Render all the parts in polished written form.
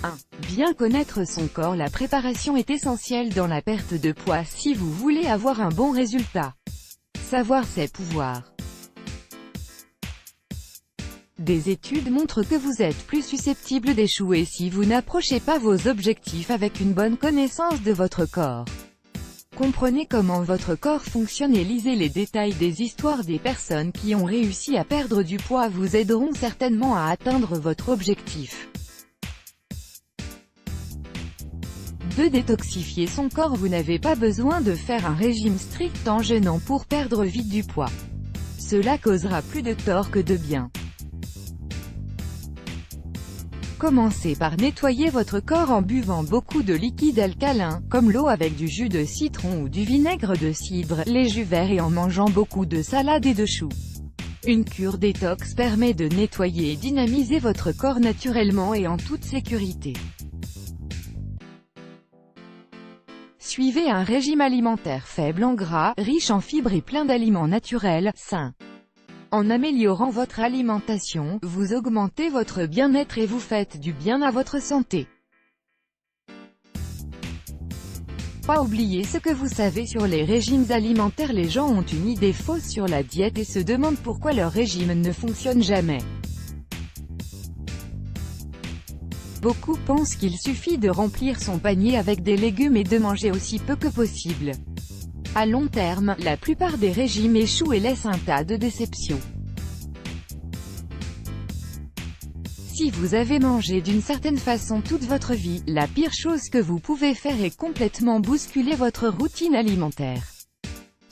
1. Bien connaître son corps. La préparation est essentielle dans la perte de poids si vous voulez avoir un bon résultat. Savoir ses pouvoirs. Des études montrent que vous êtes plus susceptible d'échouer si vous n'approchez pas vos objectifs avec une bonne connaissance de votre corps. Comprenez comment votre corps fonctionne et lisez les détails des histoires des personnes qui ont réussi à perdre du poids vous aideront certainement à atteindre votre objectif. 2. Détoxifier son corps. Vous n'avez pas besoin de faire un régime strict en jeûnant pour perdre vite du poids. Cela causera plus de tort que de bien. Commencez par nettoyer votre corps en buvant beaucoup de liquide alcalin, comme l'eau avec du jus de citron ou du vinaigre de cidre, les jus verts et en mangeant beaucoup de salade et de choux. Une cure détox permet de nettoyer et dynamiser votre corps naturellement et en toute sécurité. Suivez un régime alimentaire faible en gras, riche en fibres et plein d'aliments naturels, sains. En améliorant votre alimentation, vous augmentez votre bien-être et vous faites du bien à votre santé. Pas oublier ce que vous savez sur les régimes alimentaires. Les gens ont une idée fausse sur la diète et se demandent pourquoi leur régime ne fonctionne jamais. Beaucoup pensent qu'il suffit de remplir son panier avec des légumes et de manger aussi peu que possible. À long terme, la plupart des régimes échouent et laissent un tas de déceptions. Si vous avez mangé d'une certaine façon toute votre vie, la pire chose que vous pouvez faire est complètement bousculer votre routine alimentaire.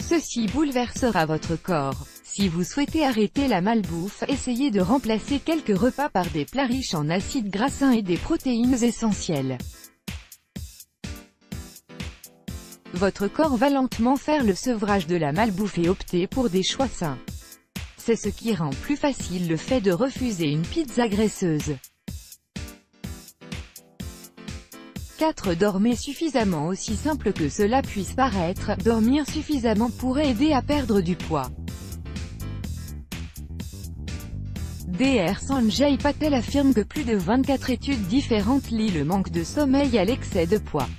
Ceci bouleversera votre corps. Si vous souhaitez arrêter la malbouffe, essayez de remplacer quelques repas par des plats riches en acides gras sains et des protéines essentielles. Votre corps va lentement faire le sevrage de la malbouffe et opter pour des choix sains. C'est ce qui rend plus facile le fait de refuser une pizza graisseuse. 4. Dormez suffisamment. Aussi simple que cela puisse paraître, dormir suffisamment pourrait aider à perdre du poids. Dr Sanjay Patel affirme que plus de 24 études différentes lient le manque de sommeil à l'excès de poids.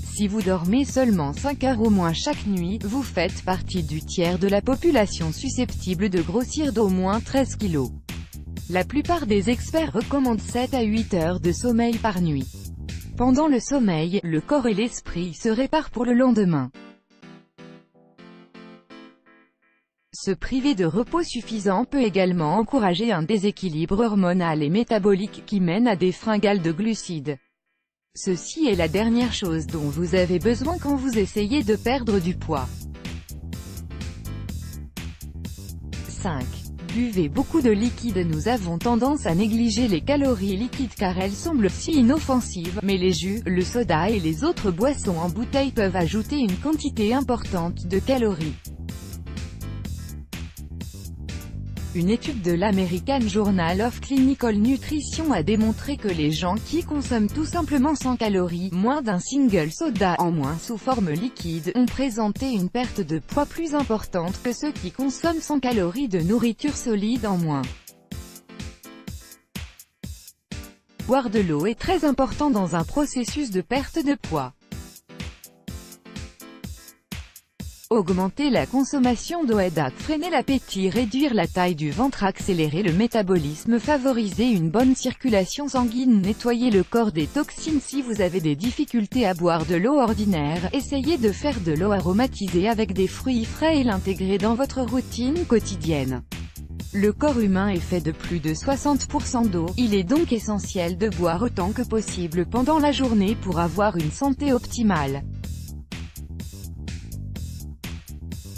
Si vous dormez seulement 5 heures au moins chaque nuit, vous faites partie du tiers de la population susceptible de grossir d'au moins 13 kg. La plupart des experts recommandent 7 à 8 heures de sommeil par nuit. Pendant le sommeil, le corps et l'esprit se réparent pour le lendemain. Se priver de repos suffisant peut également encourager un déséquilibre hormonal et métabolique qui mène à des fringales de glucides. Ceci est la dernière chose dont vous avez besoin quand vous essayez de perdre du poids. 5. Buvez beaucoup de liquide. Nous avons tendance à négliger les calories liquides car elles semblent si inoffensives, mais les jus, le soda et les autres boissons en bouteille peuvent ajouter une quantité importante de calories. Une étude de l'American Journal of Clinical Nutrition a démontré que les gens qui consomment tout simplement 100 calories, moins d'un single soda en moins sous forme liquide, ont présenté une perte de poids plus importante que ceux qui consomment 100 calories de nourriture solide en moins. Boire de l'eau est très important dans un processus de perte de poids. Augmenter la consommation d'eau aide à freiner l'appétit, réduire la taille du ventre, accélérer le métabolisme, favoriser une bonne circulation sanguine, nettoyer le corps des toxines. Si vous avez des difficultés à boire de l'eau ordinaire, essayez de faire de l'eau aromatisée avec des fruits frais et l'intégrer dans votre routine quotidienne. Le corps humain est fait de plus de 60% d'eau, il est donc essentiel de boire autant que possible pendant la journée pour avoir une santé optimale.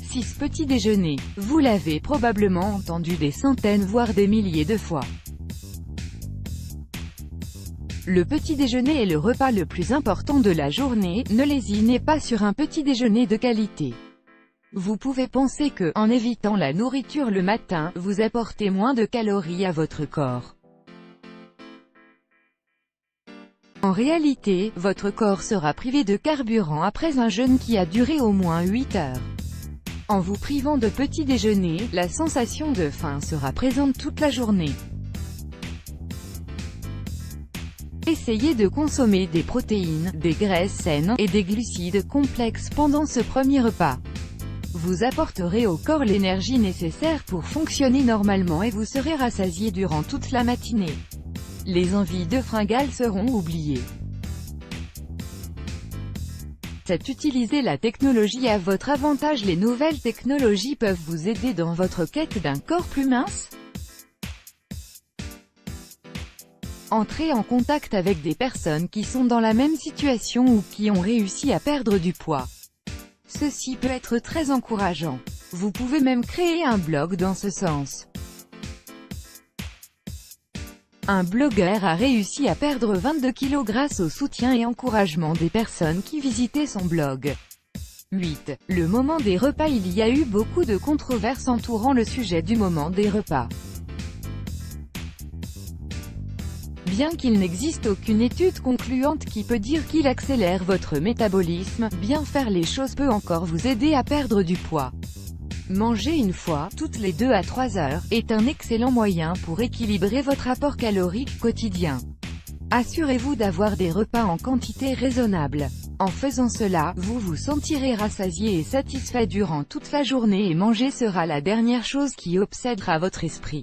6. Petit déjeuner. Vous l'avez probablement entendu des centaines voire des milliers de fois. Le petit déjeuner est le repas le plus important de la journée, ne lésinez pas sur un petit déjeuner de qualité. Vous pouvez penser que, en évitant la nourriture le matin, vous apportez moins de calories à votre corps. En réalité, votre corps sera privé de carburant après un jeûne qui a duré au moins 8 heures. En vous privant de petit déjeuner, la sensation de faim sera présente toute la journée. Essayez de consommer des protéines, des graisses saines, et des glucides complexes pendant ce premier repas. Vous apporterez au corps l'énergie nécessaire pour fonctionner normalement et vous serez rassasié durant toute la matinée. Les envies de fringales seront oubliées. 7. Utilisez la technologie à votre avantage. Les nouvelles technologies peuvent vous aider dans votre quête d'un corps plus mince. Entrez en contact avec des personnes qui sont dans la même situation ou qui ont réussi à perdre du poids. Ceci peut être très encourageant. Vous pouvez même créer un blog dans ce sens. Un blogueur a réussi à perdre 22 kg grâce au soutien et encouragement des personnes qui visitaient son blog. 8. Le moment des repas. Il y a eu beaucoup de controverses entourant le sujet du moment des repas. Bien qu'il n'existe aucune étude concluante qui peut dire qu'il accélère votre métabolisme, bien faire les choses peut encore vous aider à perdre du poids. Manger une fois, toutes les 2 à 3 heures, est un excellent moyen pour équilibrer votre apport calorique quotidien. Assurez-vous d'avoir des repas en quantité raisonnable. En faisant cela, vous vous sentirez rassasié et satisfait durant toute la journée et manger sera la dernière chose qui obsédera votre esprit.